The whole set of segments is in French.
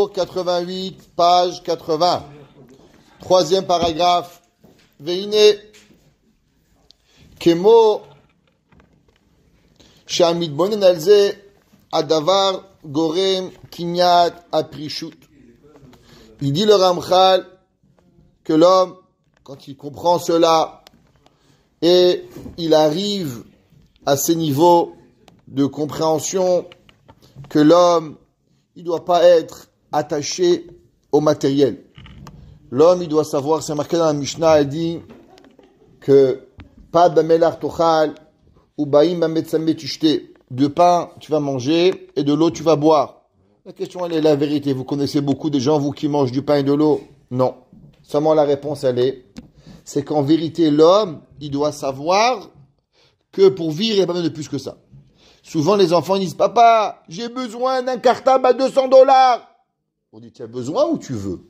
88, page 80. Troisième paragraphe. Veine Kemo Shamidbonen alze Adavar Gorem Kinyat Aprishut. Il dit le Ramchal que l'homme, quand il comprend cela et il arrive à ces niveaux de compréhension, que l'homme, il ne doit pas être attaché au matériel. L'homme, il doit savoir, c'est marqué dans la Mishnah, elle dit que pas de melar tochal ou baim bametsamé tushte. De pain, tu vas manger et de l'eau, tu vas boire. La question, elle est la vérité. Vous connaissez beaucoup de gens, vous, qui mangent du pain et de l'eau? Non. Seulement la réponse, c'est qu'en vérité, l'homme, il doit savoir que pour vivre, il n'y a pas besoin de plus que ça. Souvent, les enfants disent, papa, j'ai besoin d'un cartable à $200. On dit, tu as besoin ou tu veux?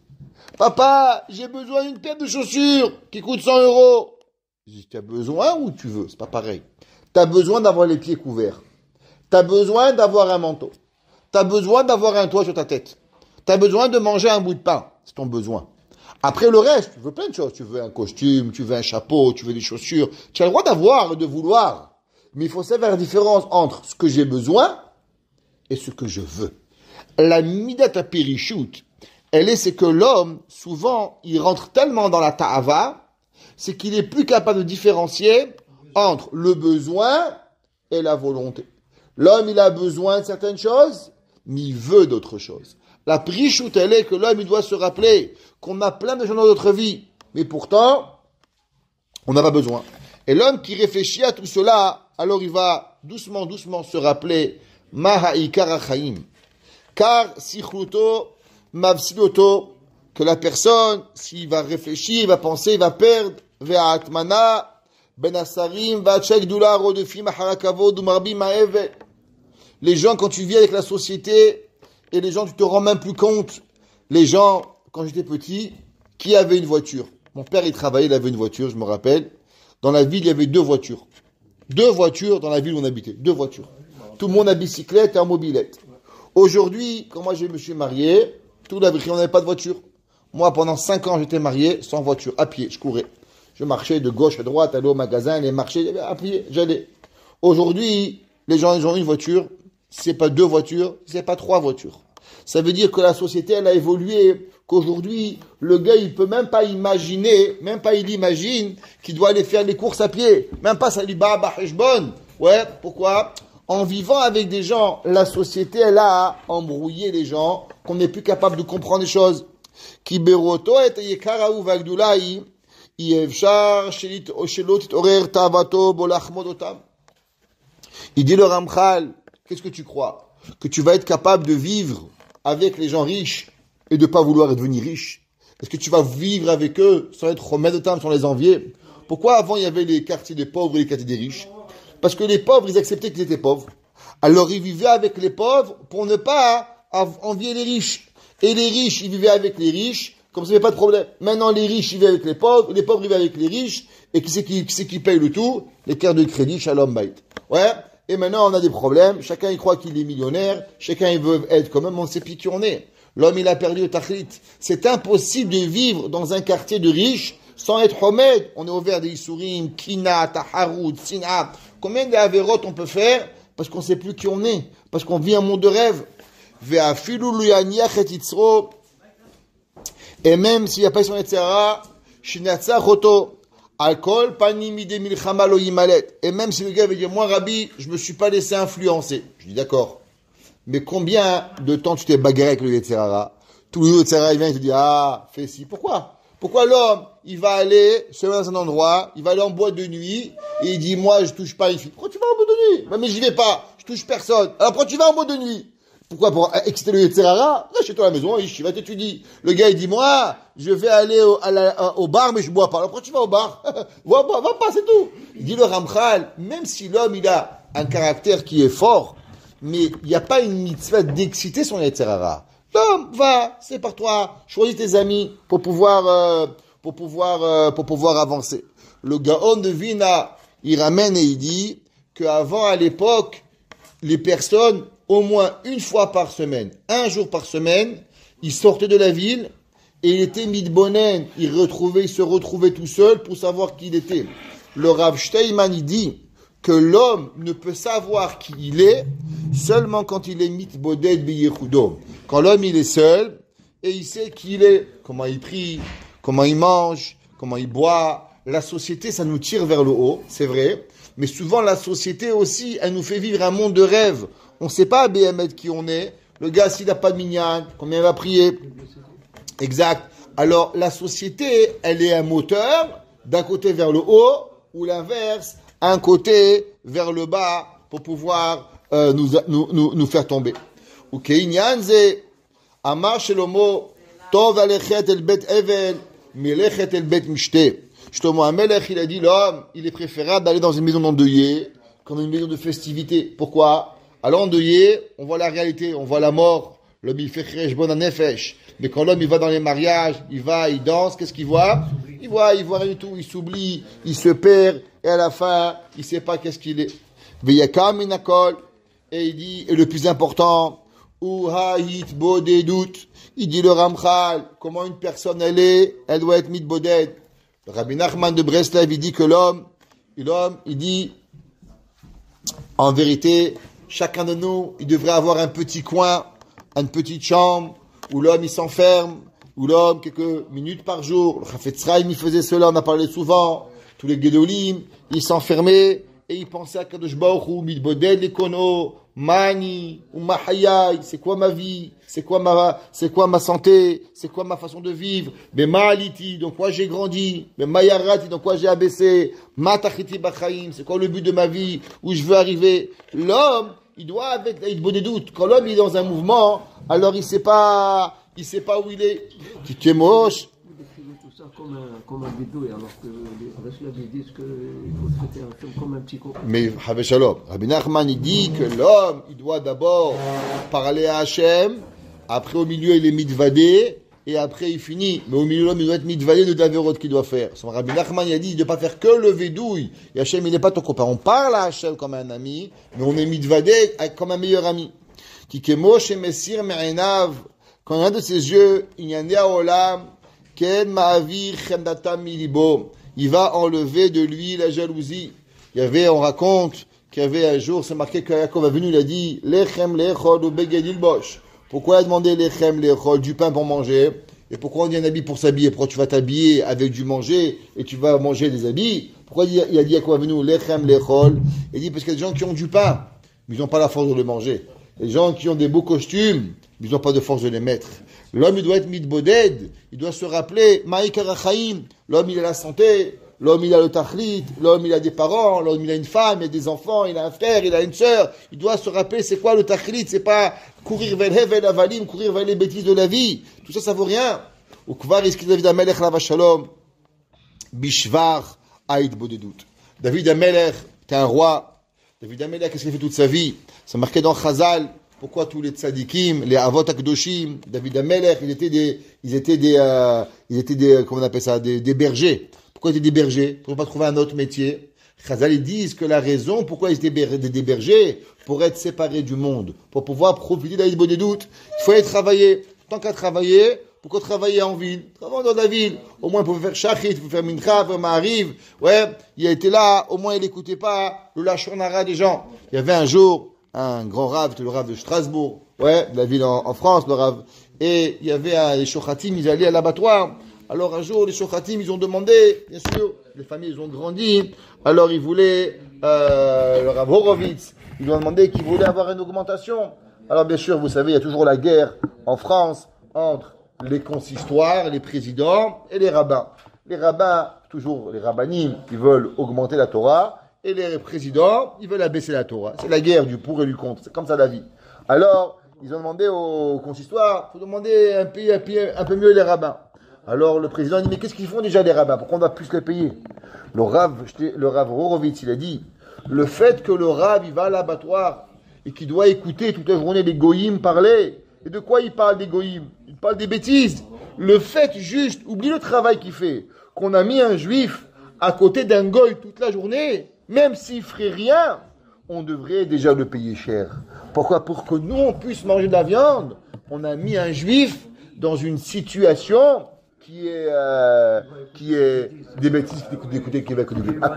Papa, j'ai besoin d'une paire de chaussures qui coûte 100 €. Je dis, tu as besoin ou tu veux? C'est pas pareil. Tu as besoin d'avoir les pieds couverts. Tu as besoin d'avoir un manteau. Tu as besoin d'avoir un toit sur ta tête. Tu as besoin de manger un bout de pain. C'est ton besoin. Après le reste, tu veux plein de choses. Tu veux un costume, tu veux un chapeau, tu veux des chaussures. Tu as le droit d'avoir, de vouloir. Mais il faut savoir la différence entre ce que j'ai besoin et ce que je veux. La midata perishut, c'est que l'homme, souvent, il rentre tellement dans la ta'ava, c'est qu'il est plus capable de différencier entre le besoin et la volonté. L'homme, il a besoin de certaines choses, mais il veut d'autres choses. La perishut, est que l'homme, il doit se rappeler qu'on a plein de choses dans notre vie, mais pourtant, on n'a pas besoin. Et l'homme qui réfléchit à tout cela, alors il va doucement, doucement se rappeler Maha'ikar Achaim. Car sichluto mavsidoto, que la personne, s'il va réfléchir, il va penser, il va perdre ve'atmana ben asarim va'chek dula rodefim harakavod umarbi ma'eve. Les gens, quand tu vis avec la société, et les gens, tu te rends même plus compte. Les gens, quand j'étais petit, qui avait une voiture? Mon père, il travaillait, il avait une voiture, je me rappelle. Dans la ville, il y avait 2 voitures. 2 voitures dans la ville où on habitait. 2 voitures. Tout le monde à bicyclette et en mobilette. Aujourd'hui, quand moi je me suis marié, tout la vie, on n'avait pas de voiture. Moi, pendant 5 ans, j'étais marié sans voiture, à pied, je courais. Je marchais de gauche à droite, allais au magasin, les marchés, à pied, j'allais. Aujourd'hui, les gens, ils ont une voiture, c'est pas 2 voitures, c'est pas 3 voitures. Ça veut dire que la société, elle a évolué, qu'aujourd'hui, le gars, il peut même pas imaginer, même pas il imagine qu'il doit aller faire les courses à pied. Même pas ça lui bat, heshbon. Ouais, pourquoi? En vivant avec des gens, la société, elle a embrouillé les gens, qu'on n'est plus capable de comprendre les choses. Kiberoto et yekaraou vagdulaï, yevshar shelot orer tavato bolachmodotam. Il dit le Ramchal, qu'est-ce que tu crois? Que tu vas être capable de vivre avec les gens riches et de pas vouloir devenir riche? Est-ce que tu vas vivre avec eux sans être romain sans les envier? Pourquoi avant il y avait les quartiers des pauvres et les quartiers des riches? Parce que les pauvres, ils acceptaient qu'ils étaient pauvres. Alors ils vivaient avec les pauvres pour ne pas envier les riches. Et les riches, ils vivaient avec les riches, comme ça il n'y avait pas de problème. Maintenant les riches, ils vivaient avec les pauvres vivaient avec les riches, et qui c'est qui paye le tout? Les cartes de crédit, shalom bait. Ouais. Et maintenant, on a des problèmes. Chacun, il croit qu'il est millionnaire. Chacun, il veut être quand même. On ne sait plus qui on est. L'homme, il a perdu le tachlit. C'est impossible de vivre dans un quartier de riches sans être homed. On est ouvert des isurim, kina, taharud, sina. Combien d'avérotes on peut faire parce qu'on ne sait plus qui on est? Parce qu'on vit un monde de rêve. Et même s'il n'y a pas son etzera, shinatsa choto. Alcool, panimide milchama lo yimalet. Et même si le gars veut dire, moi, Rabbi, je me suis pas laissé influencer. Je dis d'accord. Mais combien de temps tu t'es bagarré avec le Yetzirara? Tous les Yetzirara, il vient et te dit, ah, fais ci. Pourquoi? Pourquoi l'homme, il va aller, se mettre dans un endroit, il va aller en boîte de nuit, et il dit, moi, je touche pas une fille. Pourquoi tu vas en boîte de nuit? Mais j'y vais pas. Je touche personne. Alors pourquoi tu vas en boîte de nuit? Pourquoi? Pour exciter le Yetzirara? Reste chez toi à la maison, il va t'étudier. Le gars, il dit, moi, je vais aller au bar, mais je bois pas. Alors pourquoi tu vas au bar? Va pas, c'est tout. Il dit le Ramchal, même si l'homme, il a un caractère qui est fort, mais il n'y a pas une mitzvah d'exciter son Yetzirara. L'homme, va, c'est par toi, choisis tes amis pour pouvoir avancer. Le Gaon de Vina, il ramène et il dit qu'avant, à l'époque, les personnes, au moins une fois par semaine, un jour par semaine, il sortait de la ville et il était mitbonen, il se retrouvait tout seul pour savoir qui il était. Le Rav Steinman, il dit que l'homme ne peut savoir qui il est seulement quand il est mitboded beyechudo. Quand l'homme il est seul et il sait qui il est, comment il prie, comment il mange, comment il boit. La société, ça nous tire vers le haut, c'est vrai. Mais souvent, la société aussi, elle nous fait vivre un monde de rêve. On ne sait pas à BMet qui on est. Le gars, s'il n'a pas de minyan, combien il va prier? Exact. Alors, la société, elle est un moteur d'un côté vers le haut ou l'inverse, un côté vers le bas pour pouvoir nous faire tomber. Ok, Nyanze, Amar Shelomo, Tov alechet el bet evel, melechet el bet mishte. Justement, un melech, il a dit, l'homme, il est préférable d'aller dans une maison d'endeuillé qu'en une maison de festivité. Pourquoi? À l'endeuillé, on voit la réalité, on voit la mort. L'homme, il fait chresh bon nefesh. Mais quand l'homme, il va dans les mariages, il danse, qu'est-ce qu'il voit? Il voit rien du tout, il s'oublie, il se perd, et à la fin, il sait pas qu'est-ce qu'il est. Veyakam minakol, et il dit, et le plus important, Uhahit bodedut, il dit le Ramchal, comment une personne elle doit être mitboded. Le Rabbi Nachman de Breslev, il dit que l'homme, il dit, en vérité, chacun de nous, il devrait avoir un petit coin, une petite chambre, où l'homme, il s'enferme, où l'homme, quelques minutes par jour, le Chafetz Chaim, il faisait cela, on a parlé souvent, tous les Gedolim, ils s'enfermaient, et ils pensaient à Kadosh Baruch Hu, mitboded lekono, mani, ou mahayai, c'est quoi ma vie, c'est quoi ma santé, c'est quoi ma façon de vivre, mais ma'aliti, donc quoi j'ai grandi, mais ma'yarati, donc quoi j'ai abaissé, matachiti bachaim, c'est quoi le but de ma vie, où je veux arriver. L'homme, il doit avec des doutes. Quand l'homme est dans un mouvement, alors il sait pas où il est. Qui est moche. Vous décrivez tout ça comme un bidouille, alors que les Breslev disent qu'il faut traiter un film comme un petit con. Mais Rabbi Shalom, Rabbi Nachman, il dit que l'homme, il doit d'abord parler à Hachem, après au milieu il est mitvadé, et après il finit. Mais au milieu l'homme, il doit être mitvadé de Daverot qu'il doit faire. Son Rabbi Nachman, il a dit de ne pas faire que le védouille. Et Hachem, il n'est pas ton copain. On parle à Hachem comme un ami, mais on est mitvadé comme un meilleur ami. Kikemo shemesir me'enav, quand un de ses yeux, il y a un olam, ken ma'avir chemdatam milibo, il va enlever de lui la jalousie. On raconte qu'il y avait un jour, c'est marqué que Yaakov est venu, il a dit, lechem lechol ou begedil bosh. Pourquoi il a demandé lechem lechol, du pain pour manger? Et pourquoi on dit un habit pour s'habiller? Pourquoi tu vas t'habiller avec du manger et tu vas manger des habits? Pourquoi il a dit Yaakov est venu, lechem lechol? Il dit parce qu'il y a des gens qui ont du pain, mais ils n'ont pas la force de le manger. Les gens qui ont des beaux costumes, ils n'ont pas de force de les mettre. L'homme, il doit être mitboded, il doit se rappeler, ma'ikarachaim, l'homme, il a la santé, l'homme, il a le tachlit, l'homme, il a des parents, l'homme, il a une femme, il a des enfants, il a un frère, il a une sœur. Il doit se rappeler, c'est quoi le tachlit? C'est pas courir vers l'hevel avalim, courir vers les bêtises de la vie. Tout ça, ça vaut rien. Ou kvar iskid David Amelech lava shalom, bishvar ait bodedut. David Amelech, t'es un roi. David Amelech, qu'est-ce qu'il a fait toute sa vie? C'est marqué dans Chazal. Pourquoi tous les tzadikim, les avot akdoshim, David Amelech, ils étaient des, comment on appelle ça, des bergers. Pourquoi ils étaient des bergers? Pour ne pas trouver un autre métier. Chazal, ils disent que la raison pourquoi ils étaient des bergers, pour être séparés du monde, pour pouvoir profiter de la des doutes, il faut aller travailler. Tant qu'à travailler, pourquoi travailler en ville? Travailler dans la ville. Au moins, pour faire shachit, pour faire mincha, pour m'arrive. Ouais, il a été là, au moins il n'écoutait pas le lachon hara des gens. Il y avait un jour, un grand rave, le rave de Strasbourg, ouais, de la ville en France, le rave. Et il y avait les shochatim, ils allaient à l'abattoir. Alors un jour, les shochatim, ils ont demandé, bien sûr, les familles, ils ont grandi. Alors ils voulaient, le rave Horowitz, ils ont demandé qu'ils voulaient avoir une augmentation. Alors bien sûr, vous savez, il y a toujours la guerre en France entre les consistoires, les présidents et les rabbins. Les rabbins, toujours les rabbinim, ils veulent augmenter la Torah. Et les présidents, ils veulent abaisser la Torah. C'est la guerre du pour et du contre. C'est comme ça la vie. Alors, ils ont demandé au consistoire, il faut demander un peu mieux les rabbins. Alors, le président dit, mais qu'est-ce qu'ils font déjà les rabbins? Pourquoi on doit plus les payer? Le Rav Horowitz, il a dit, le fait que le Rav, il va à l'abattoir et qu'il doit écouter toute la journée les goyim parler. Et de quoi il parle des goyim? Il parle des bêtises. Le fait juste, oublie le travail qu'il fait, qu'on a mis un juif à côté d'un goy toute la journée, même s'il ferait rien, on devrait déjà le payer cher. Pourquoi? Pour que nous, on puisse manger de la viande, on a mis un juif dans une situation qui est des bêtises d'écouter qui va écouter. À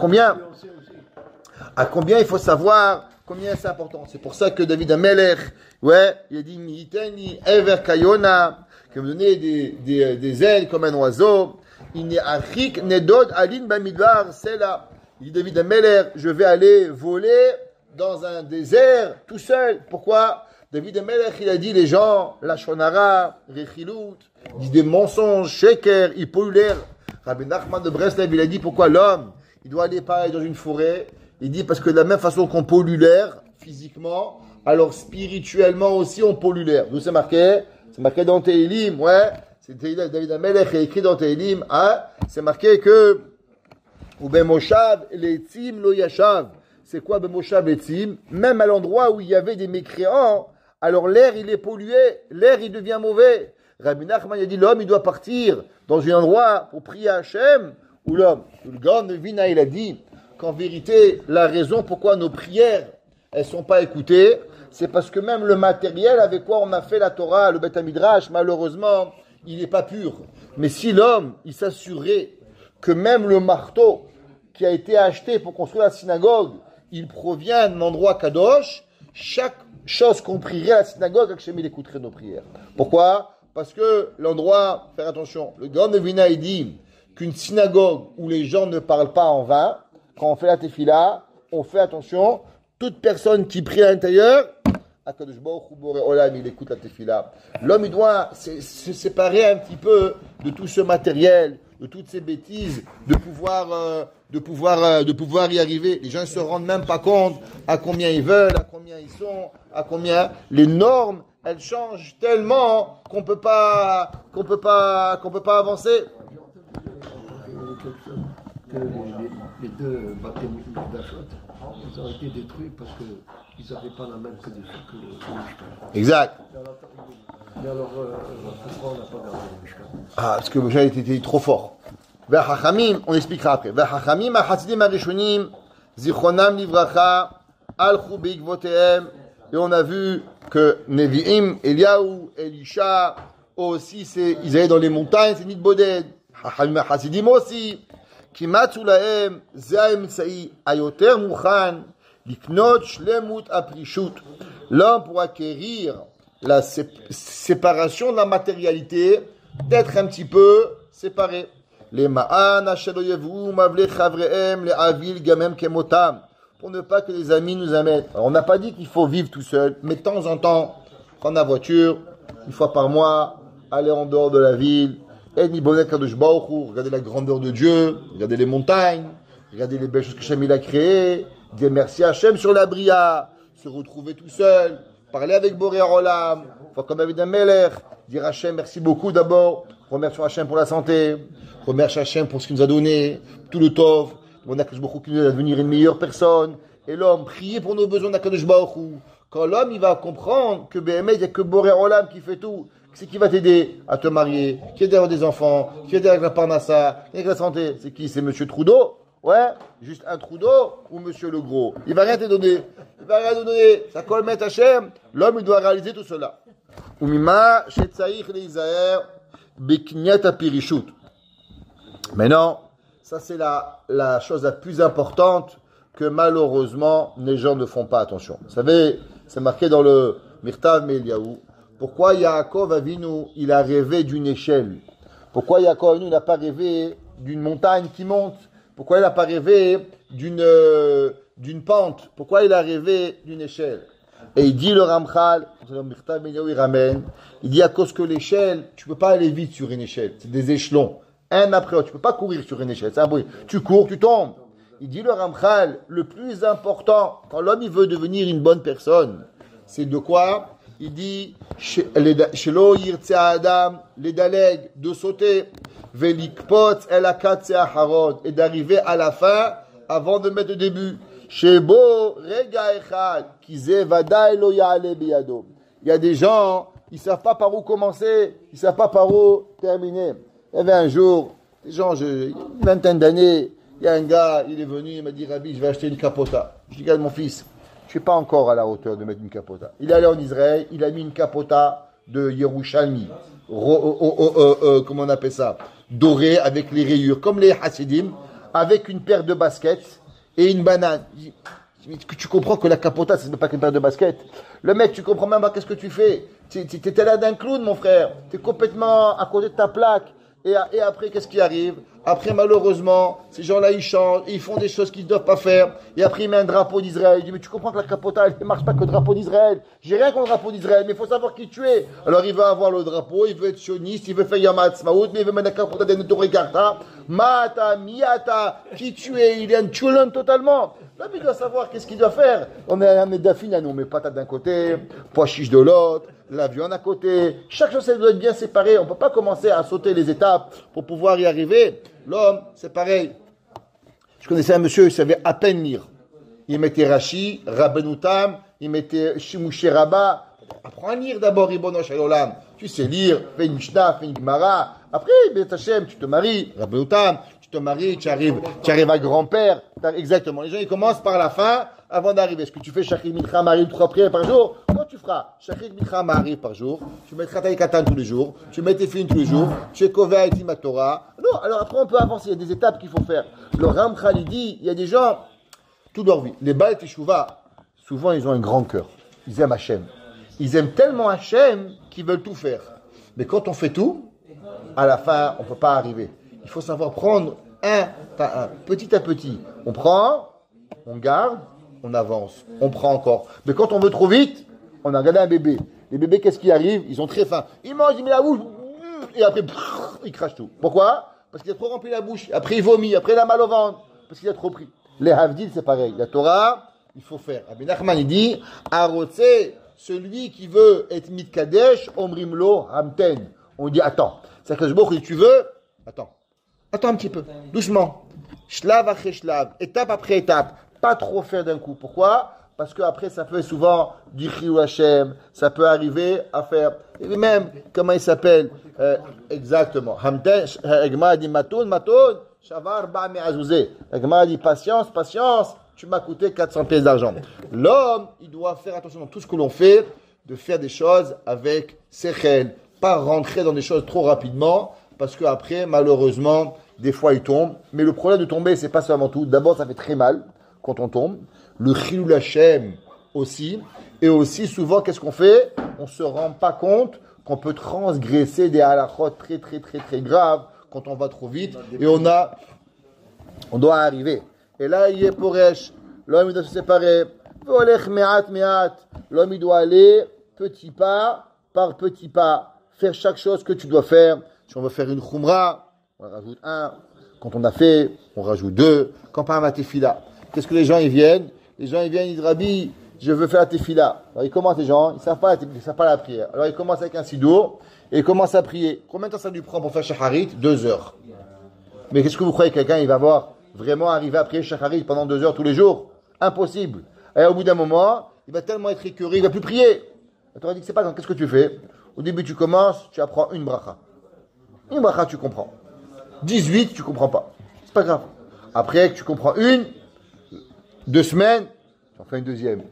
combien il faut savoir combien c'est important. C'est pour ça que David Amelech, ouais, il a dit Miteni Ever Kayona, qui me donnait des ailes comme un oiseau. Il n'est achik nedod alin bamidbar, c'est là. Il dit David Amelech, je vais aller voler dans un désert tout seul. Pourquoi? David Amelech, il a dit les gens, la shonara, rechilut, ils disent des mensonges, sheker, ils polluent l'air. Rabbi Nachman de Breslev, il a dit pourquoi l'homme, il doit aller pareil dans une forêt. Il dit parce que de la même façon qu'on pollue l'air physiquement, alors spirituellement aussi on pollue l'air. D'où c'est marqué? C'est marqué dans Tehillim, ouais. C'est David Amelech qui a écrit dans Tehillim, hein. C'est marqué que ou ben Moshav le'etzim lo yashav. C'est quoi ben Moshav le'etzim? Même à l'endroit où il y avait des mécréants, alors l'air il est pollué, l'air il devient mauvais. Rabbi Nachman a dit l'homme il doit partir dans un endroit pour prier à Hachem, ou l'homme, le grand Vina il a dit qu'en vérité la raison pourquoi nos prières elles sont pas écoutées, c'est parce que même le matériel avec quoi on a fait la Torah, le Beth Midrash, malheureusement il n'est pas pur. Mais si l'homme il s'assurait que même le marteau qui a été acheté pour construire la synagogue, il provient d'un endroit kadosh, chaque chose qu'on prierait à la synagogue, Hachem il écouterait nos prières. Pourquoi? Parce que l'endroit, faire attention, le grand Nevina il dit qu'une synagogue où les gens ne parlent pas en vain, quand on fait la tefila, on fait attention, toute personne qui prie à l'intérieur, Akadosh Baruch Hu Boré Olam, il écoute la tefila. L'homme il doit se séparer un petit peu de tout ce matériel, de toutes ces bêtises, de pouvoir y arriver. Les gens ne se rendent même pas compte à combien ils veulent, à combien ils sont, à combien les normes, elles changent tellement qu'on peut pas avancer. Que les deux bâtiments d'Achot, ils ont été détruits parce qu'ils n'avaient pas la même que le Mishkan. Exact. Mais alors, pourquoi on n'a pas gardé le Mishkan? Ah, parce que Moshe était trop fort. V'hachamim, on expliquera après. V'hachamim ha'chassidim ha'rishonim, zichronam livracha, alchou be'ikvotehem. Et on a vu que Nevi'im, Eliaou, Elisha, aussi, ils allaient dans les montagnes, c'est Nidboded. Hachamim ha'chassidim aussi. כי מצאו להם, זה האמצעי היותר מוכן לקנות שלמות הפרישות. L'homme pour acquérir la séparation de la matérialité, d'être un petit peu séparé. Les ma'an ashelo yevu mavle chavrehem le avil gamem kemotam. Pour ne pas que les amis nous amènent. Alors on n'a pas dit qu'il faut vivre tout seul, mais de temps en temps, prendre la voiture, une fois par mois, aller en dehors de la ville, regardez la grandeur de Dieu, regardez les montagnes, regardez les belles choses que Hachem a créées, dire merci à Hachem sur la bria, se retrouver tout seul, parler avec Boré Olam, comme David Amelech, dire Hachem merci beaucoup d'abord, remercier Hachem pour la santé, remercier Hachem pour ce qu'il nous a donné, tout le tov, on a Kadosh Baruch Hu qui nous a devenir une meilleure personne, et l'homme, prier pour nos besoins d'Akadosh Baruch Hu. Quand l'homme il va comprendre que BME, il n'y a que Boré Olam qui fait tout, c'est qui va t'aider à te marier, qui va t'aider à avoir des enfants, qui va t'aider avec la parnassa, avec la santé. C'est qui? C'est Monsieur Trudeau? Ouais, juste un Trudeau ou Monsieur le Gros? Il va rien te donner. Il va rien te donner. Ça colle met Hachem. L'homme, il doit réaliser tout cela. Umima shetzaich leizaer bekniat apirishut. Maintenant, ça c'est la chose la plus importante que malheureusement les gens ne font pas attention. Vous savez, c'est marqué dans le Mirtav Me'Eliyahu. Pourquoi Yaakov Avinu, il a rêvé d'une échelle? Pourquoi Yaakov Avinu n'a pas rêvé d'une montagne qui monte? Pourquoi il n'a pas rêvé d'une pente? Pourquoi il a rêvé d'une échelle? Et il dit le Ramchal, il ramène, il dit à cause que l'échelle, tu peux pas aller vite sur une échelle. C'est des échelons, un après l'autre. Tu peux pas courir sur une échelle. C'est un bruit. Tu cours, tu tombes. Il dit le Ramchal, le plus important quand l'homme il veut devenir une bonne personne, c'est de quoi? Il dit, Shelo yirtze Adam, les daleg, de sauter, velikpot el akatse aharod, et d'arriver à la fin avant de mettre le début. Shebo rega echad, kize vadaï lo ya'ale biyado. Il y a des gens, ils savent pas par où commencer, ils savent pas par où terminer. Il y avait un jour, des gens, une vingtaine d'années, il y a un gars, il est venu, il m'a dit, Rabbi, je vais acheter une capota. Je dis, regarde mon fils. Je ne suis pas encore à la hauteur de mettre une capota. Il est allé en Israël, il a mis une capota de Yerushalmi, comment on appelle ça, doré avec les rayures, comme les Hasidim, avec une paire de baskets et une banane. Tu comprends que la capota, ce n'est pas qu'une paire de baskets. Le mec, tu comprends même pas qu'est-ce que tu fais. Tu étais là d'un clown, mon frère. Tu es complètement à côté de ta plaque. Et après, qu'est-ce qui arrive? Après, malheureusement, ces gens-là, ils changent, ils font des choses qu'ils ne doivent pas faire. Et après, il met un drapeau d'Israël. Il dit, mais tu comprends que la capota, elle ne marche pas que le drapeau d'Israël. J'ai rien contre le drapeau d'Israël, mais il faut savoir qui tu es. Alors, il veut avoir le drapeau, il veut être sioniste, il veut faire Yom Ha'atzmaut, mais il veut mettre la capota de Netorei-Karta. Mata, Miata, qui tu es? Il est un tchoulon totalement. Là, il doit savoir qu'est-ce qu'il doit faire. On est un médafine, on met patate d'un côté, pois chiche de l'autre, la viande à côté. Chaque chose, elle doit être bien séparée. On ne peut pas commencer à sauter les étapes pour pouvoir y arriver. L'homme, c'est pareil. Je connaissais un monsieur, il savait à peine lire. Il mettait Rashi, Rabbenoutam, il mettait Shimouché Rabba. Apprends à lire d'abord, Ribono Shalolam. Tu sais lire, fais une Mishnah, fais une Gemara. Après, Bet Hashem, tu te maries, Rabbenoutam, tu te maries, tu arrives à grand-père. Exactement. Les gens, ils commencent par la fin avant d'arriver. Est-ce que tu fais Shachrit Mincha Mariv 3 prières par jour? Comment tu feras Shachrit Mincha Mariv par jour. Tu mettras Taï Katan tous les jours. Tu mets tes films tous les jours. Tu es Kové et Torah. Non, alors après, on peut avancer. Il y a des étapes qu'il faut faire. Le Ramchal, il dit, il y a des gens, toute leur vie, les Baal Teshuvah, souvent, ils ont un grand cœur. Ils aiment Hachem. Ils aiment tellement Hachem qu'ils veulent tout faire. Mais quand on fait tout, à la fin, on ne peut pas arriver. Il faut savoir prendre un par un, petit à petit. On prend, on garde, on avance, on prend encore. Mais quand on veut trop vite, on a regardé un bébé. Les bébés, qu'est-ce qui arrive? Ils ont très faim. Ils mangent, ils mettent la bouche, et après, ils crachent tout. Pourquoi? Parce qu'il a trop rempli la bouche. Après, il vomit. Après, il a mal au ventre. Parce qu'il a trop pris. Les Havdil, c'est pareil. La Torah, il faut faire. Rabbi Nachman, il dit, Arotse, celui qui veut être mitkadesh, omrimlo, hamten. On dit, attends. C'est-à-dire que si tu veux, attends un petit peu, doucement, shlav après shlav, étape après étape, pas trop faire d'un coup. Pourquoi? Parce qu'après, ça fait souvent du chilou Hashem, ça peut arriver à faire, et même, comment il s'appelle? Exactement, Hamten, Egma dit Matoun, Shavar ba me azouzé. Egma dit patience, tu m'as coûté 400 pièces d'argent. L'homme, il doit faire attention dans tout ce que l'on fait, de faire des choses avec sechel, pas rentrer dans des choses trop rapidement, parce qu'après, malheureusement, des fois, il tombe. Mais le problème de tomber, c'est pas seulement tout. D'abord, ça fait très mal quand on tombe. Le chilou Hashem aussi. Et aussi, souvent, qu'est-ce qu'on fait? On ne se rend pas compte qu'on peut transgresser des halachot très, très, très, très graves quand on va trop vite. Et on doit arriver. Et là, il est poresh. L'homme, il doit se séparer. L'homme, il doit aller petit pas par petit pas. Faire chaque chose que tu dois faire. Si on veut faire une khumra, on rajoute 1. Quand on a fait, on rajoute 2. Quand par la tefila, qu'est-ce que les gens ils viennent? Les gens ils viennent, ils disent Rabbi, je veux faire la tefila. Alors ils commencent, les gens, ils ne savent pas la prière. Alors ils commencent avec un sidour et ils commencent à prier. Combien de temps ça lui prend pour faire shacharit? 2 heures. Mais qu'est-ce que vous croyez que quelqu'un il va vraiment arriver à prier shacharit pendant 2 heures tous les jours? Impossible. Et au bout d'un moment, il va tellement être écœuré, il ne va plus prier. La Torah dit que c'est pas grave. Qu'est-ce que tu fais? Au début, tu commences, tu apprends une bracha. Une bracha, tu comprends. 18, tu comprends pas. C'est pas grave. Après, tu comprends 2 semaines, tu en fais une deuxième.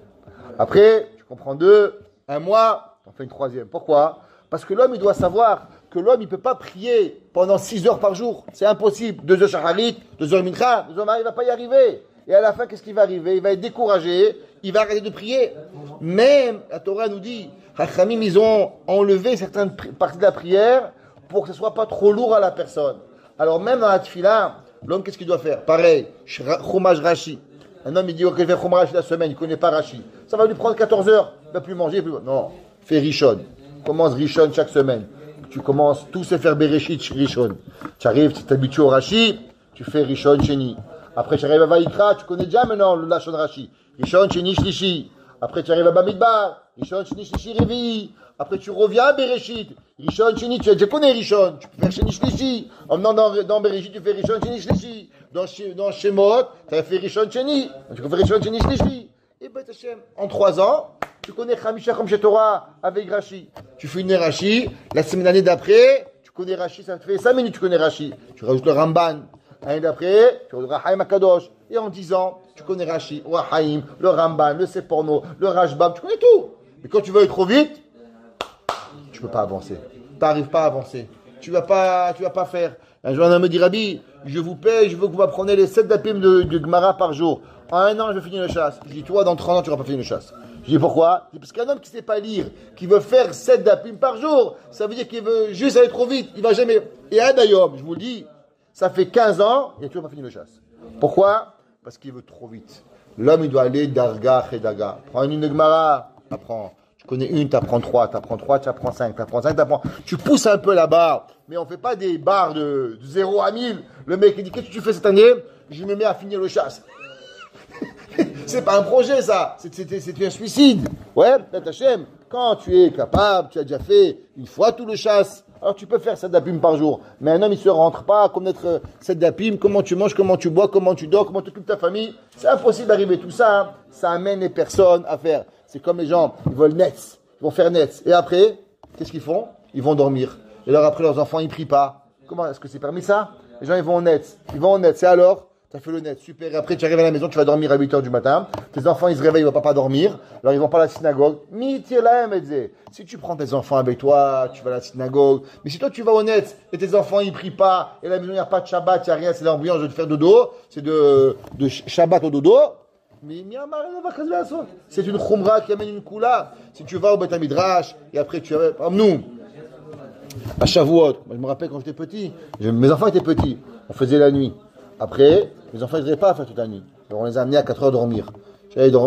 Après, tu comprends 2, 1 mois, tu en fais une troisième. Pourquoi? Parce que l'homme, il doit savoir que l'homme, il ne peut pas prier pendant 6 heures par jour. C'est impossible. 2 heures shacharit, 2 heures mincha, 2 heures mari, il ne va pas y arriver. Et à la fin, qu'est-ce qui va arriver? Il va être découragé, il va arrêter de prier. Même, la Torah nous dit, Hachamim, ils ont enlevé certaines parties de la prière pour que ce ne soit pas trop lourd à la personne. Alors même dans la tefila, l'homme, qu'est-ce qu'il doit faire? Pareil, chômage Rashi. Un homme, il dit, ok, je vais faire chômage Rashi la semaine, il ne connaît pas Rashi. Ça va lui prendre 14 heures, il ne va plus manger. Non, fais Rishon. Commence Rishon chaque semaine. Tu commences tous à faire Bereshit Rishon. Tu arrives, tu t'habitues au Rashi, tu fais Rishon Sheni. Après, tu arrives à Vaïkra, tu connais déjà maintenant le Lashon Rashi. Rishon Sheni Shlishi. Après, tu arrives à Bamidbar, Rishon Sheni Shlishi Revi. Après, tu reviens à Bereshit. Rishon Sheni, tu connais Rishon. Tu peux faire Sheni Shlishi. En venant dans Bereshit, tu fais Rishon Sheni Shlishi. Dans Shemot, tu as fait Rishon Sheni. Tu peux faire Rishon Sheni Shlishi. Et Bet Hashem, en 3 ans, tu connais Chamisha Chom Torah avec Rashi. Tu fais une Rashi. La semaine d'année d'après, tu connais Rashi. Ça te fait 5 minutes, tu connais Rashi. Tu rajoutes le Ramban. L'année d'après, tu rajoutes Haïm Akadosh. Et en 10 ans, tu connais Rashi, ou Haïm, le Ramban, le Seporno, le Rashbam. Tu connais tout. Mais quand tu veux aller trop vite, tu peux pas avancer. Tu n'arrives pas à avancer. Tu vas pas faire. Un jour, un homme me dit, Rabbi, je vous paye, je veux que vous m'appreniez les 7 dapim de Gemara par jour. En un an, je vais finir le chasse. Je dis, toi, dans 30 ans, tu n'auras pas fini le chasse. Je dis, pourquoi? Parce qu'un homme qui ne sait pas lire, qui veut faire 7 dapim par jour, ça veut dire qu'il veut juste aller trop vite. Il va jamais. Et un d'ailleurs, je vous le dis, ça fait 15 ans, il n'a toujours pas fini le chasse. Pourquoi? Parce qu'il veut trop vite. L'homme, il doit aller darga, chedaga. Prends une Gemara, apprends. Tu connais une, tu apprends 3, tu apprends 5, tu apprends 5, tu apprends. Tu pousses un peu la barre, mais on ne fait pas des barres de 0 à 1000. Le mec, il dit, qu'est-ce que tu fais cette année? Je me mets à finir le chasse. C'est pas un projet, ça. C'est un suicide. Ouais, Tachem, quand tu es capable, tu as déjà fait une fois tout le chasse, alors tu peux faire 7 dapim par jour. Mais un homme, il ne se rentre pas à connaître 7 dapim, comment tu manges, comment tu bois, comment tu dors, comment tu occupes ta famille. C'est impossible d'arriver tout ça. Hein. Ça amène les personnes à faire. C'est comme les gens, ils veulent nets, ils vont faire nets. Et après, qu'est-ce qu'ils font? Ils vont dormir. Et alors après, leurs enfants, ils ne prient pas. Comment est-ce que c'est permis ça? Les gens, ils vont au net. Et alors, tu as fait le net, super. Et après, tu arrives à la maison, tu vas dormir à 8h du matin. Tes enfants, ils se réveillent, ils ne vont pas dormir. Alors, ils ne vont pas à la synagogue. Si tu prends tes enfants avec toi, tu vas à la synagogue. Mais si toi, tu vas au net et tes enfants, ils ne prient pas, et à la maison, il n'y a pas de Shabbat, il n'y a rien, c'est l'ambiance de faire dodo, c'est de Shabbat au dodo. Mais c'est une khumra qui amène une kula. Si tu vas au Beth Midrash, et après tu vas, comme nous, à Shavuot, je me rappelle quand j'étais petit, mes enfants étaient petits, on faisait la nuit. Après, mes enfants ne devaient pas faire toute la nuit. Alors on les a amenés à 4h dormir.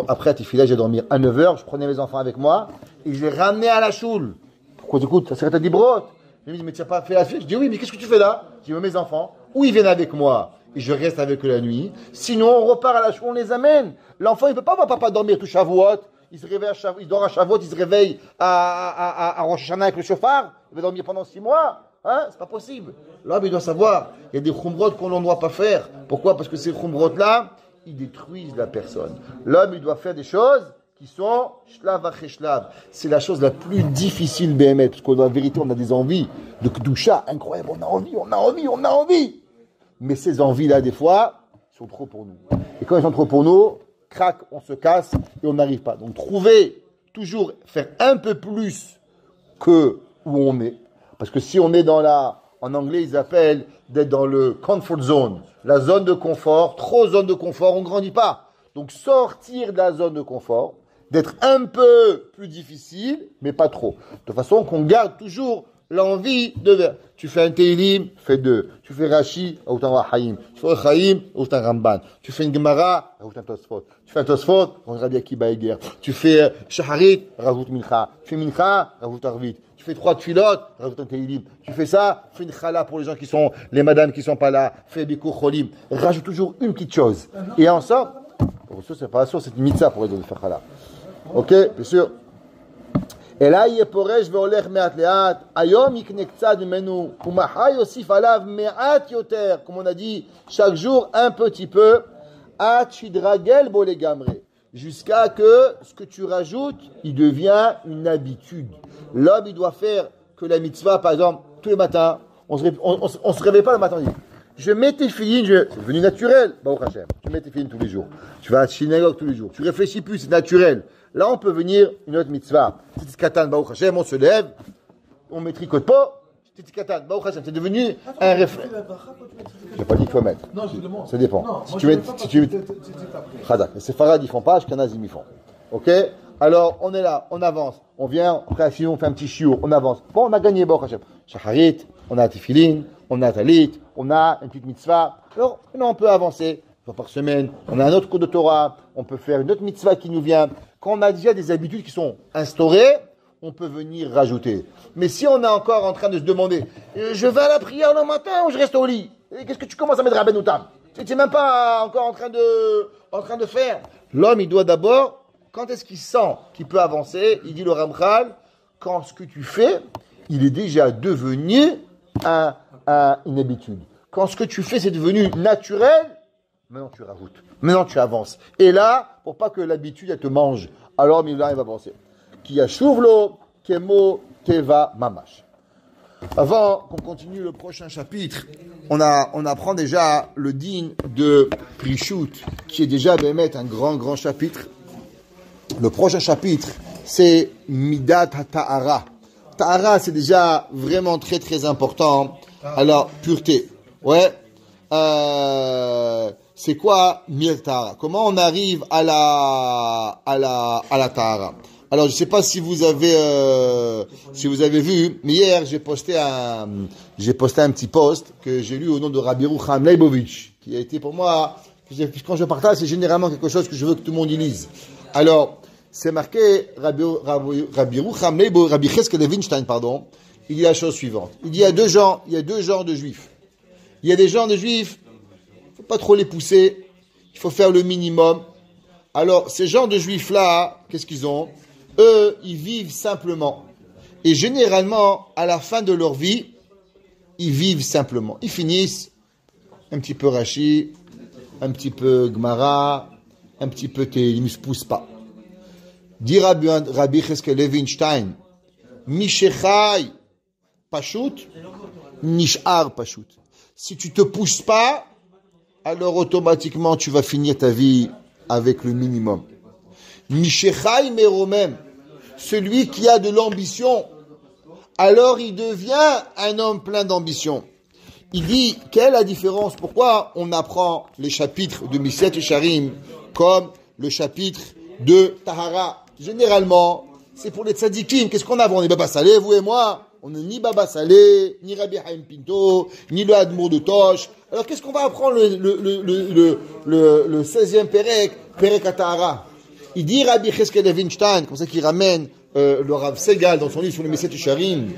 Après, à Tifila, j'ai dormi à 9h, je prenais mes enfants avec moi, et je les ramenais à la choule. Pourquoi écoute, ça serait à Dibrot. Je me dis, mais tu n'as pas fait la fête? Je dis, oui, mais qu'est-ce que tu fais là? Je dis, mes enfants, ou ils viennent avec moi, et je reste avec eux la nuit. Sinon, on repart à la choule, on les amène. L'enfant, il ne peut pas voir papa dormir tout Shavuot. Il se réveille il dort à Shavuot, il se réveille à Rosh Hashanah avec le chauffard. Il va dormir pendant 6 mois. Hein? C'est pas possible. L'homme, il doit savoir. Il y a des khumrot qu'on ne doit pas faire. Pourquoi? Parce que ces khumrot-là, ils détruisent la personne. L'homme, il doit faire des choses qui sont shlav après shlav. C'est la chose la plus difficile, BMF. Parce qu'en vérité, on a des envies de Kedusha incroyable. On a envie. Mais ces envies-là, des fois, sont trop pour nous. Et quand elles sont trop pour nous, crac, on se casse et on n'arrive pas. Donc, toujours faire un peu plus que où on est. Parce que si on est en anglais, ils appellent d'être dans le comfort zone, la zone de confort, trop zone de confort, on ne grandit pas. Donc, sortir de la zone de confort, d'être un peu plus difficile, mais pas trop. De façon qu'on garde toujours l'envie de faire. Tu fais un Teilim, fais 2. Tu fais Rashi, rajoute un Haïm. Tu fais un Haïm, rajoute un Ramban. Tu fais une Gemara, rajoute un Tosfot. Tu fais un Tosfot, rajoute Rabbi Akiba Eger. Tu fais Shaharit, rajoute Mincha. Tu fais Mincha, rajoute Arvit. Tu fais 3 Tfilot, rajoute un Teilim. Tu fais ça, fais une Chala pour les gens qui sont, les madames qui sont pas là. Fais Bikur Cholim. Rajoute toujours une petite chose. Et ensemble, pour ça, c'est pas sûr, c'est une mitzvah pour les autres de faire Chala. Ok, bien sûr. Et là, il est porège ve'olech me'at le'at. Ayom yikne ktsad mimenu u'machar yosif alav me'at yoter. Comme on a dit, chaque jour un petit peu. At shidragel bo legamre. Jusqu'à que ce que tu rajoutes, il devient une habitude. L'homme, il doit faire que la mitzvah, par exemple, tous les matins, on se réveille pas le matin, on dit, je mets tes filines, c'est devenu naturel. Baruch Hashem. Tu mets tes filines tous les jours. Tu vas à la synagogue tous les jours. Tu réfléchis plus, c'est naturel. Là, on peut venir une autre mitzvah. Titi Katan, Baruch Hashem, on se lève, on met tricote pas. Titi Katan, Baruch Hashem, c'est devenu un réflexe. Je n'ai pas dit qu'il faut mettre. Non, je demande. Ça dépend. Non, si tu mets. Khazak. Les Séfarades, ils font pas, les Kanazim, ils font. Ok? Alors, on est là, on avance. On vient, après, si on fait un petit chiour, on avance. Bon, on a gagné, Baruch Hashem. Shacharit, on a Tefillin, on a Talit, on a une petite mitzvah. Alors, on peut avancer. Une fois par semaine, on a un autre cours de Torah, on peut faire une autre mitzvah qui nous vient. Quand on a déjà des habitudes qui sont instaurées, on peut venir rajouter. Mais si on est encore en train de se demander, je vais à la prière le matin ou je reste au lit? Qu'est-ce que tu commences à mettre à Ben Outam? Tu n'es même pas encore en train de faire. L'homme, il doit d'abord, quand est-ce qu'il sent qu'il peut avancer? Il dit le Ramchal, quand ce que tu fais, il est déjà devenu une habitude. Quand ce que tu fais, c'est devenu naturel, maintenant tu rajoutes, maintenant tu avances. Et là, pour pas que l'habitude elle te mange, alors Mila il va avancer. Qui a chouvlo, kemo, teva, mamash. Avant qu'on continue le prochain chapitre, on apprend déjà le digne de Prishut, qui est déjà un grand chapitre. Le prochain chapitre, c'est Midat HaTa'ara. Tahara, c'est déjà vraiment très très important. Alors, pureté. Ouais. C'est quoi Mir Tahara? Comment on arrive à la Tahara? Alors, je sais pas si vous avez vu, mais hier, j'ai posté un petit post que j'ai lu au nom de Rabbi Rucham Leibovitch, qui a été pour moi, quand je partage, c'est généralement quelque chose que je veux que tout le monde y lise. Alors, c'est marqué, Rabbi Rucham Leibovitch, Rabbi Cheskel Levinstein, pardon, il dit la chose suivante. Il dit, il y a deux genres de juifs. Il y a des genres de juifs, il faut pas trop les pousser, il faut faire le minimum. Alors, ces genres de juifs-là, qu'est-ce qu'ils ont? Eux, ils vivent simplement. Et généralement, à la fin de leur vie, ils vivent simplement. Ils finissent un petit peu Rashi, un petit peu Gemara, un petit peu Tehillim, ils ne se poussent pas. Dit Rabbi Cheskel Levinstein, Mishechai Pashut, Nishar Pashut. Si tu te pousses pas, alors automatiquement tu vas finir ta vie avec le minimum. Mishechai Meromem, celui qui a de l'ambition, alors il devient un homme plein d'ambition. Il dit, quelle est la différence? Pourquoi on apprend les chapitres de Miset et Sharim comme le chapitre de Tahara? Généralement, c'est pour les tzadikim. Qu'est-ce qu'on a? On est Baba Salé, vous et moi. On n'est ni Baba Salé, ni Rabbi Haim Pinto, ni le Admour de Tosh. Alors qu'est-ce qu'on va apprendre le 16e Perek à Tahara? Il dit Rabbi Cheskel Levinstein, comme ça qu'il ramène le Rav Segal dans son livre sur le Miset et Sharim,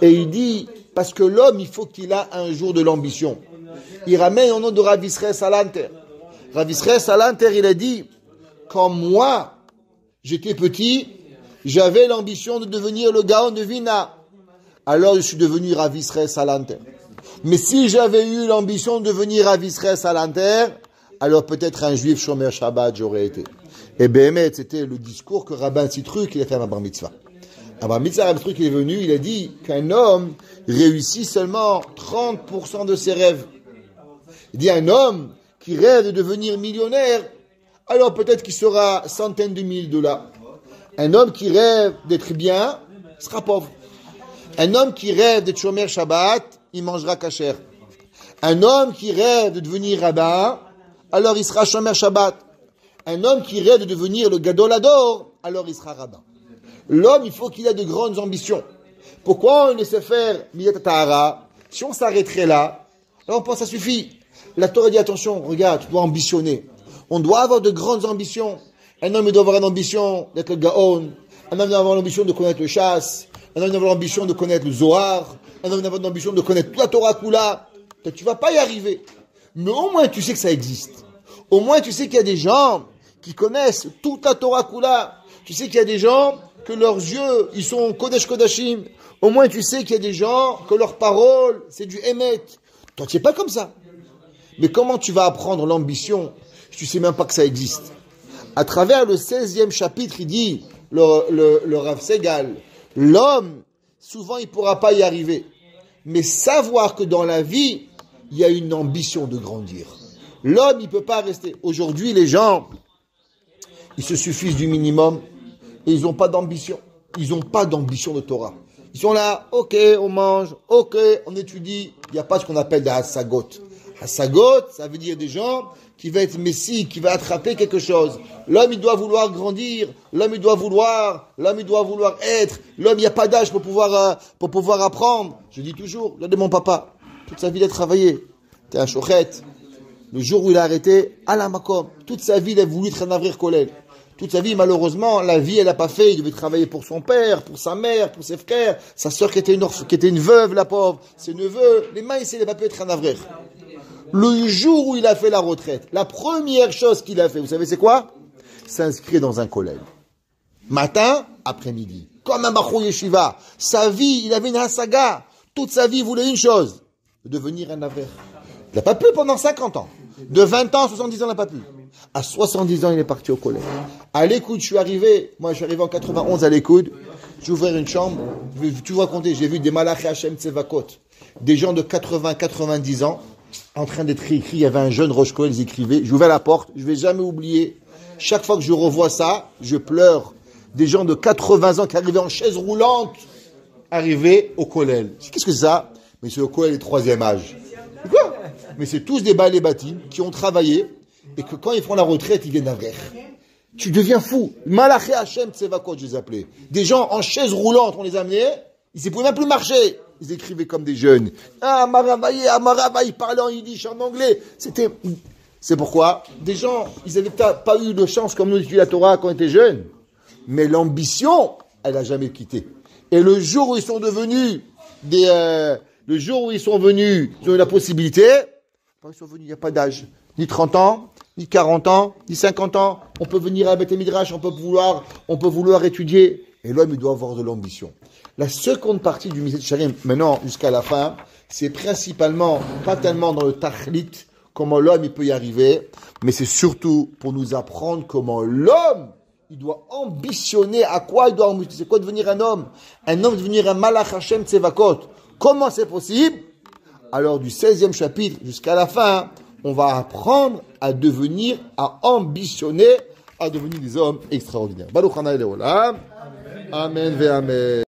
et il dit, parce que l'homme, il faut qu'il a un jour de l'ambition. Il ramène au nom de Rav Israël Salanter. Rav Israël Salanter, il a dit, quand moi, j'étais petit, j'avais l'ambition de devenir le Gaon de Vina. Alors je suis devenu Rav Israël Salanter. Mais si j'avais eu l'ambition de devenir Rav Israël Salanter, alors peut-être un juif Shomer Shabbat j'aurais été. Et Béhémet, c'était le discours que Rabban Sitruk il a fait à Bar Mitzvah. À Bar Mitzvah, Rabban Sitruk il est venu, il a dit qu'un homme réussit seulement 30% de ses rêves. Il dit un homme qui rêve de devenir millionnaire, alors peut-être qu'il sera centaines de milliers de dollars. Un homme qui rêve d'être bien, sera pauvre. Un homme qui rêve d'être Shomer Shabbat, il mangera kasher. Un homme qui rêve de devenir rabbin, alors il sera Shomer Shabbat. Un homme qui rêve de devenir le Gadol Hador, alors il sera rabbin. L'homme, il faut qu'il ait de grandes ambitions. Pourquoi on laisse faire Miyat Tahara? Si on s'arrêterait là, alors on pense que ça suffit. La Torah dit attention, regarde, tu dois ambitionner. On doit avoir de grandes ambitions. Un homme il doit avoir une ambition d'être le Gaon. Un homme doit avoir l'ambition de connaître le chasse. Un homme doit avoir l'ambition de connaître le Zohar. Un homme doit avoir l'ambition de connaître toute la Torah Kula. Tu vas pas y arriver. Mais au moins tu sais que ça existe. Au moins tu sais qu'il y a des gens qui connaissent toute la Torah Kula. Tu sais qu'il y a des gens que leurs yeux, ils sont Kodesh Kodashim. Au moins tu sais qu'il y a des gens que leurs paroles, c'est du Emet. Toi tu n'es pas comme ça. Mais comment tu vas apprendre l'ambition si tu sais même pas que ça existe? À travers le 16e chapitre, il dit, le Rav Segal, l'homme, souvent il ne pourra pas y arriver. Mais savoir que dans la vie, il y a une ambition de grandir. L'homme, il ne peut pas rester. Aujourd'hui, les gens, ils se suffisent du minimum et ils n'ont pas d'ambition. Ils n'ont pas d'ambition de Torah. Ils sont là, ok, on mange, ok, on étudie. Il n'y a pas ce qu'on appelle des Hassagot. Hassagot, ça veut dire des gens qui vont être messie, qui va attraper quelque chose. L'homme, il doit vouloir grandir. L'homme, il doit vouloir être. L'homme, il n'y a pas d'âge pour pouvoir apprendre. Je dis toujours, regardez mon papa. Toute sa vie, il a travaillé. T'es un chochet. Le jour où il a arrêté, à la makom. Toute sa vie, il a voulu être un avrir collègue. Toute sa vie, malheureusement, la vie, elle n'a pas fait. Il devait travailler pour son père, pour sa mère, pour ses frères. Sa sœur qui était une veuve, la pauvre. Ses neveux. Les mains, il n'a pas pu être un avrir. Le jour où il a fait la retraite, la première chose qu'il a fait, vous savez c'est quoi? S'inscrire dans un collège. Matin, après-midi. Comme un Bachou Yeshiva. Sa vie, il avait une hasaga. Toute sa vie, il voulait une chose. Devenir un avrer. Il n'a pas pu pendant 50 ans. De 20 ans à 70 ans, il n'a pas pu. À 70 ans, il est parti au collège. À l'écoute, je suis arrivé en 91 à l'écoute. J'ai ouvert une chambre. Je vais tout vous raconter. J'ai vu des Malachi Hashem Tsevakot. Des gens de 80, 90 ans. En train d'être écrit, il y avait un jeune Roche Kohen, ils écrivaient, j'ouvrais la porte, je vais jamais oublier, chaque fois que je revois ça, je pleure, des gens de 80 ans qui arrivaient en chaise roulante, arriver au Kollel. Qu'est-ce que c'est ça? Mais c'est le Kollel du troisième âge. C'est quoi? Mais c'est tous des balais bâtis qui ont travaillé et que quand ils font la retraite, ils viennent d'Avrer. Tu deviens fou. Malaché Hachem Tsevakot, je les appelais. Des gens en chaise roulante, on les amenait, ils ne pouvaient même plus marcher. Ils écrivaient comme des jeunes. Ah, Maravaï, ils parlaient en yiddish, en anglais. C'est pourquoi des gens, ils n'avaient pas eu de chance comme nous d'étudier la Torah quand on était jeunes. Mais l'ambition, elle n'a jamais quitté. Et le jour où ils sont devenus le jour où ils sont venus, ils ont eu la possibilité, quand ils sont venus, il n'y a pas d'âge. Ni 30 ans, ni 40 ans, ni 50 ans. On peut venir à Beth Midrash, on peut vouloir étudier. Et l'homme, il doit avoir de l'ambition. La seconde partie du Mitzvot Sharim, maintenant jusqu'à la fin, c'est principalement, pas tellement dans le Tachlit, comment l'homme il peut y arriver, mais c'est surtout pour nous apprendre comment l'homme, il doit ambitionner. À quoi il doit ambitionner? C'est quoi devenir un homme? Un homme devenir un Malach Hashem Tsevakot. Comment c'est possible? Alors du 16e chapitre jusqu'à la fin, on va apprendre à ambitionner, à devenir des hommes extraordinaires. Baruch Hana Elolam. Amen ve Amen.